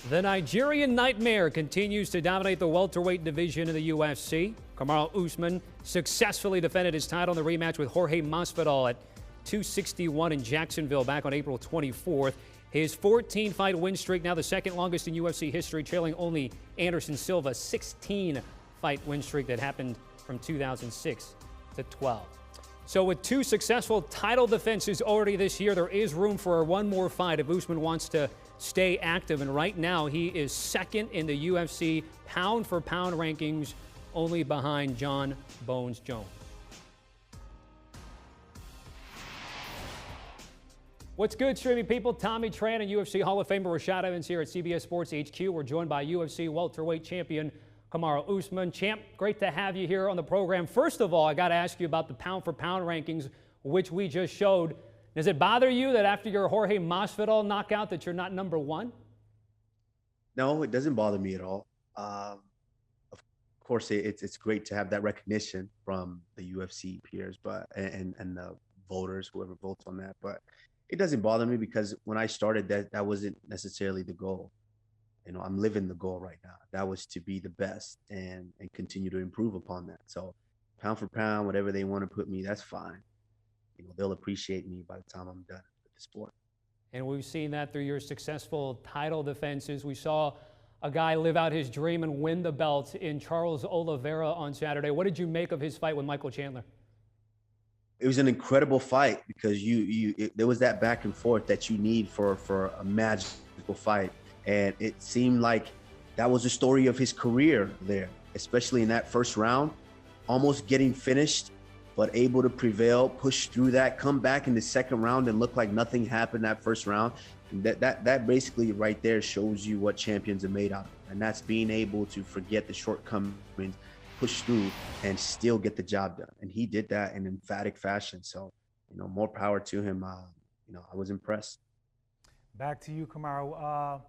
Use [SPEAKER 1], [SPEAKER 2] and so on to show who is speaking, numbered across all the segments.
[SPEAKER 1] The Nigerian Nightmare continues to dominate the welterweight division in the UFC. Kamaru Usman successfully defended his title in the rematch with Jorge Masvidal at 261 in Jacksonville back on April 24th. His 14-fight win streak, now the second longest in UFC history, trailing only Anderson Silva's 16-fight win streak that happened from 2006 to 12. So with two successful title defenses already this year, there is room for one more fight if Usman wants to stay active. And right now, he is second in the UFC pound-for-pound rankings, only behind John Bones Jones. What's good, streaming people? Tommy Tran and UFC Hall of Famer Rashad Evans here at CBS Sports HQ. We're joined by UFC welterweight champion Kamaru Usman. Champ, great to have you here on the program. First of all, I got to ask you about the pound-for-pound rankings, which we just showed. Does it bother you that after your Jorge Masvidal knockout that you're not number one?
[SPEAKER 2] No, it doesn't bother me at all. Of course, it's great to have that recognition from the UFC peers, but and the voters, whoever votes on that. But it doesn't bother me because when I started, that wasn't necessarily the goal. You know, I'm living the goal right now. That was to be the best and continue to improve upon that. So pound for pound, whatever they want to put me, that's fine. You know, they'll appreciate me by the time I'm done with the sport.
[SPEAKER 1] And we've seen that through your successful title defenses. We saw a guy live out his dream and win the belt in Charles Oliveira on Saturday. What did you make of his fight with Michael Chandler?
[SPEAKER 2] It was an incredible fight because there was that back and forth that you need for a magical fight. And it seemed like that was the story of his career there, especially in that first round, almost getting finished, but able to prevail, push through that, come back in the second round and look like nothing happened that first round. And that basically right there shows you what champions are made out of. And that's being able to forget the shortcomings, push through and still get the job done. And he did that in emphatic fashion. So, you know, more power to him. You know, I was impressed.
[SPEAKER 3] Back to you, Kamaru.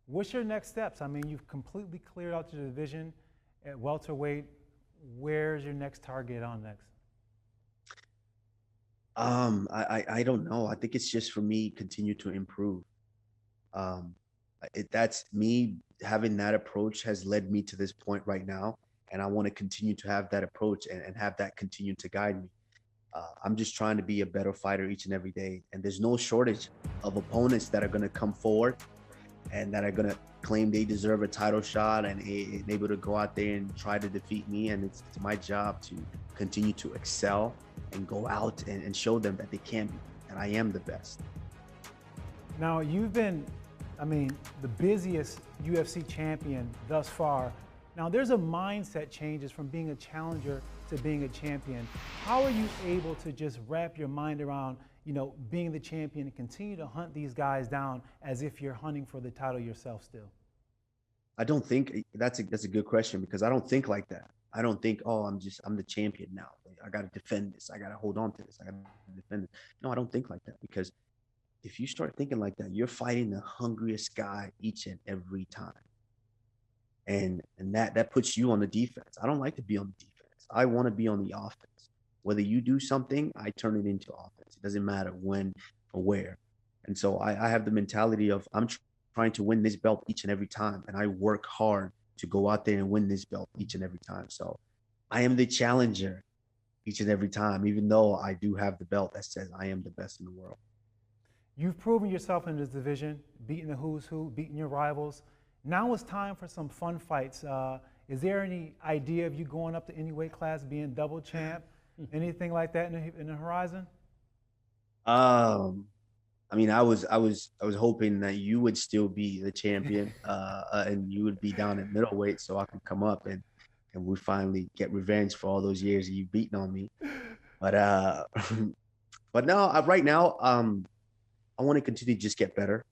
[SPEAKER 3] What's your next steps? I mean, you've completely cleared out the division at welterweight. Where's your next target on next?
[SPEAKER 2] I don't know. I think it's just for me continue to improve. That's me having that approach has led me to this point right now, and I want to continue to have that approach and have that continue to guide me. I'm just trying to be a better fighter each and every day, and there's no shortage of opponents that are going to come forward and that are going to claim they deserve a title shot and able to go out there and try to defeat me. And it's my job to continue to excel and go out and show them that they can be, and I am the best.
[SPEAKER 3] Now, you've been, I mean, the busiest UFC champion thus far. Now, there's a mindset changes from being a challenger to being a champion. How are you able to just wrap your mind around, you know, being the champion and continue to hunt these guys down as if you're hunting for the title yourself still?
[SPEAKER 2] I don't think that's a good question because I don't think like that. I don't think, oh, I'm the champion now. I got to defend this. I got to hold on to this. I got to defend it. No, I don't think like that because if you start thinking like that, you're fighting the hungriest guy each and every time. And that puts you on the defense. I don't like to be on the defense. I want to be on the offense. Whether you do something, I turn it into offense. It doesn't matter when or where. And so I have the mentality of I'm trying to win this belt each and every time. And I work hard to go out there and win this belt each and every time. So I am the challenger each and every time, even though I do have the belt that says I am the best in the world.
[SPEAKER 3] You've proven yourself in this division, beating the who's who, beating your rivals. Now it's time for some fun fights. Is there any idea of you going up to any weight class, being double champ, anything like that in the horizon?
[SPEAKER 2] I mean, I was hoping that you would still be the champion, and you would be down at middleweight, so I could come up and we finally get revenge for all those years you beaten on me. But but no, right now, I want to continue to just get better.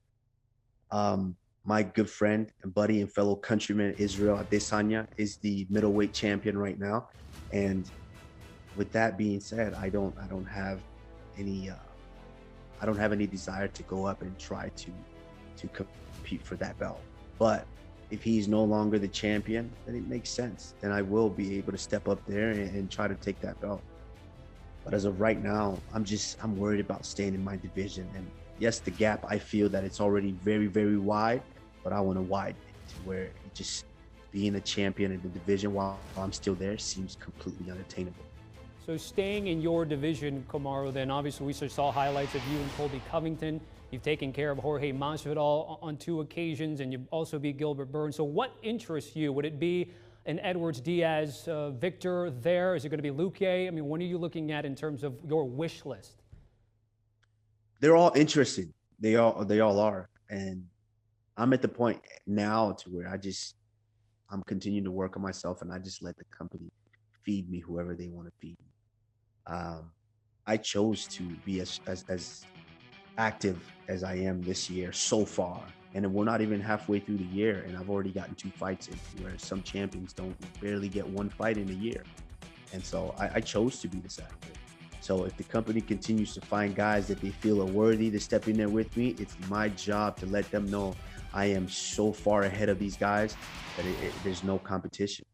[SPEAKER 2] My good friend and buddy and fellow countryman Israel Adesanya is the middleweight champion right now, and with that being said, I don't have any desire to go up and try to compete for that belt. But if he's no longer the champion, then it makes sense. Then I will be able to step up there and try to take that belt. But as of right now, I'm worried about staying in my division. And yes, the gap, I feel that it's already very, very wide. but I want to widen it to where it just being a champion in the division while I'm still there seems completely unattainable.
[SPEAKER 1] So staying in your division, Kamaru, then obviously we saw highlights of you and Colby Covington. You've taken care of Jorge Masvidal on 2 occasions, and you also beat Gilbert Burns. So what interests you? Would it be an Edwards Diaz victor there? Is it going to be Luque? I mean, what are you looking at in terms of your wish list?
[SPEAKER 2] They're all interesting. They all are. And I'm at the point now to where I'm continuing to work on myself, and I just let the company feed me whoever they want to feed me. I chose to be as active as I am this year so far, and we're not even halfway through the year, and I've already gotten 2 fights in, where some champions barely get 1 fight in a year. And so I chose to be this active. So if the company continues to find guys that they feel are worthy to step in there with me, it's my job to let them know I am so far ahead of these guys that there's no competition.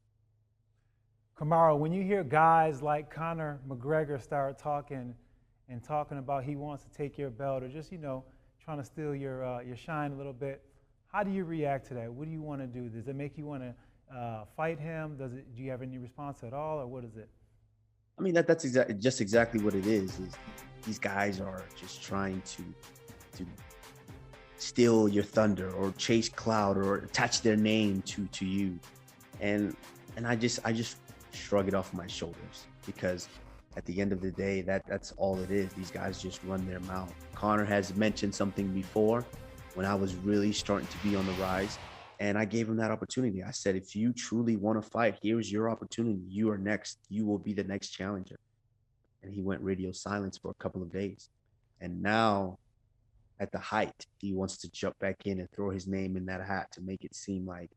[SPEAKER 3] Kamaru, when you hear guys like Conor McGregor start talking about he wants to take your belt, or just, trying to steal your shine a little bit, how do you react to that? What do you want to do? Does it make you want to fight him? Do you have any response at all, or what is it?
[SPEAKER 2] I mean, that's exactly what it is these guys are just trying to steal your thunder or chase clout or attach their name to you. And I just shrug it off my shoulders, because at the end of the day, that's all it is. These guys just run their mouth. Conor has mentioned something before when I was really starting to be on the rise, and I gave him that opportunity. I said, if you truly want to fight, here's your opportunity. You are next. You will be the next challenger. And he went radio silence for a couple of days. And now, at the height, he wants to jump back in and throw his name in that hat to make it seem like,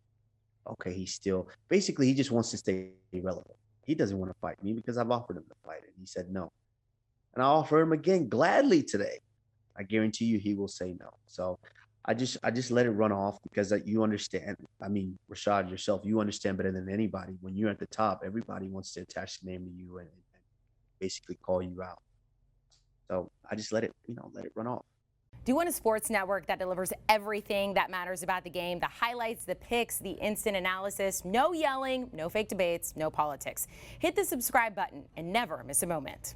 [SPEAKER 2] okay, he just wants to stay relevant. He doesn't want to fight me because I've offered him to fight, and he said no. And I offer him again gladly today. I guarantee you he will say no. So I just let it run off, because you understand. I mean, Rashad, yourself, you understand better than anybody. When you're at the top, everybody wants to attach the name to you and basically call you out. So I just let it run off.
[SPEAKER 4] Do you want a sports network that delivers everything that matters about the game? The highlights, the picks, the instant analysis, no yelling, no fake debates, no politics. Hit the subscribe button and never miss a moment.